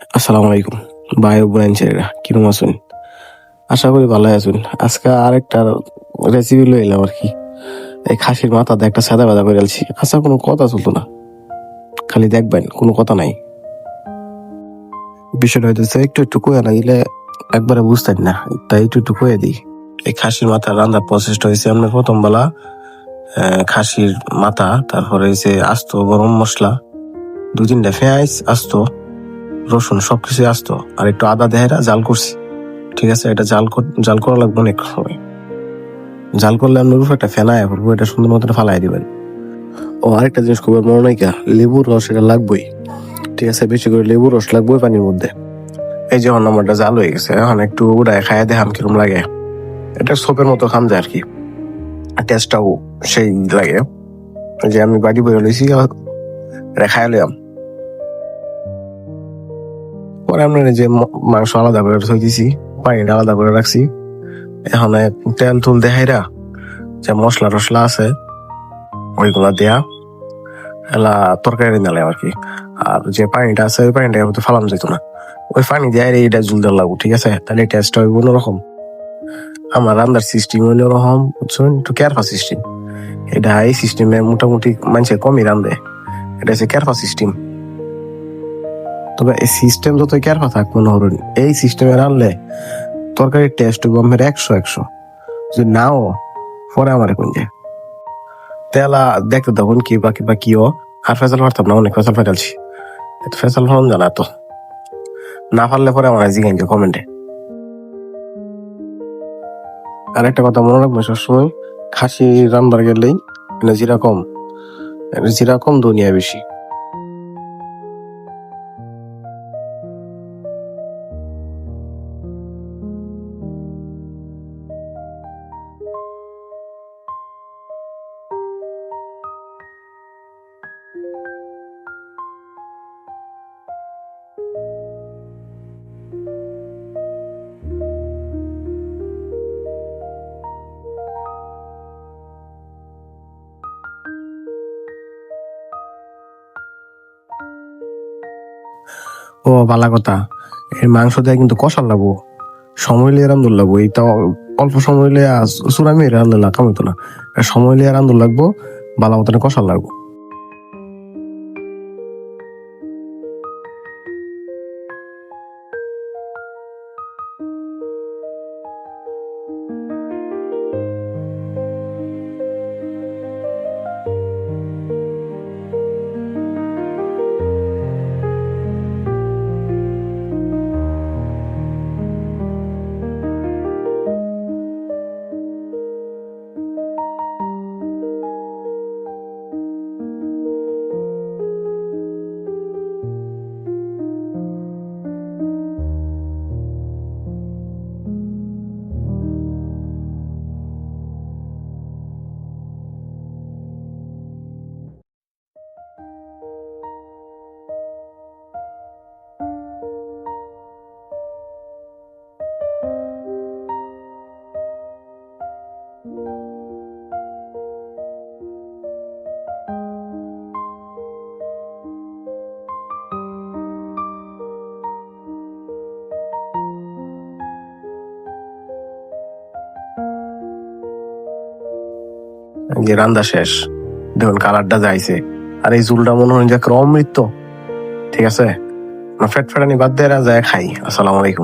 আসসালামু আলাইকুম ভাই ও বোন ছেলেরা, কিরকম আছেন? আশা করি ভালো আছেন। আজকে আরেকটা রেসিপি লইলাম আর কি। এই খাসির মাথাতে একটা সাদা বাদা করে আলছি। আচ্ছা, কোনো কথা চলতো না, খালি দেখবেন কোনো কথা নাই। বিষয়টা হইতেছে একটু একটু কয়ে না দিলে একবারে বুঝতেন না, তাই একটু একটু কয়ে দিই। এই খাসির মাথা রান্নার প্রসেসটা হয়েছে আপনার প্রথম বেলা খাসির মাথা, তারপরে হয়েছে আস্ত গরম মশলা, 2-3টা পেঁয়াজ আস্ত, রসুন সবকিছু আস্ত, আর একটু আদা দেহেরা জাল করছি। ঠিক আছে, এটা জাল করা লাগবে অনেক সময়। জাল করলে আপনার উপরে একটা ফেনায় পড়বো, এটা সুন্দর মতো ফালাই দিবেন। ও আরেকটা জিনিস খুব মনে নাই, লেবুর রস এটা লাগবেই। ঠিক আছে, বেশি করে লেবুর রস লাগবে পানির মধ্যে। এই যে নাম্বারটা জাল হয়ে গেছে, এখন একটু উড়ায় খাইয়া দেখাম কিরম লাগে। এটা সোপের মতো খাম যায় আর কি, টেস্টটাও সেই লাগে। যে আমি বাড়ি বয়ে লইছি, এটা খাইয়া লইয়াম। পরে আপনার যে মাংস আলাদা করে থই দিছি, পানিটা আলাদা করে রাখছি। এখন তেল তুল দেখাইরা যে মশলা টসলা আছে ওইগুলা দেয়া এলা তরকারি নালে আর কি। আর যে পানিটা আছে ওই পানিটা হয়তো ফালাম যেত না, ওই পানি দিয়ে এইটা জুল দেওয়া লাগবো। ঠিক আছে, তাহলে টেস্টটা হইব অন্যরকম। আমার রান্নার সিস্টেম হইল ওরকম, বুঝছেন, একটু কেয়ারফা সিস্টেম। এটা এই সিস্টেমে মোটামুটি মানুষের কমই রান্ধে, এটা হচ্ছে কেয়ারফা সিস্টেম। তবে এই সিস্টেম যতই কেয়ারফা থাক মনে হরুন, এই সিস্টেমে রানলে তরকারির টেস্ট গমের 100 যদি নাও পরে আমার কোন যে তেলা দেখতে তখন কি বা কিও। আর ফেসাল পারতাম না, অনেক ফেসাল ফেটালছি, ফেসাল ফলন জানা তো না পারলে পরে আমার জিগাইন কমেন্টে। আর একটা কথা মনে রাখবো সবসময়, খাসি রান্নার গেলেই যেরকম দুনিয়া বেশি। ও ভালো কথা, এই মাংস দিয়ে কিন্তু কষার লাগবো, সময় লিয়ে রান্ধন লাগবো। এই তো অল্প সময় লিয়ে চুরামি রান্ধলে কাম হইতো না, সময় লিয়ে রান্ধন লাগবো, ভালো মতন কষার লাগবো। যে রান্না শেষ, দেখুন কালারটা যাইছে, আর এই ঝুলটা মনে হয় যে অমৃত। ঠিক আছে, ফেট ফেটানি বাদ দিয়ে যায় খাই। আসসালামু আলাইকুম।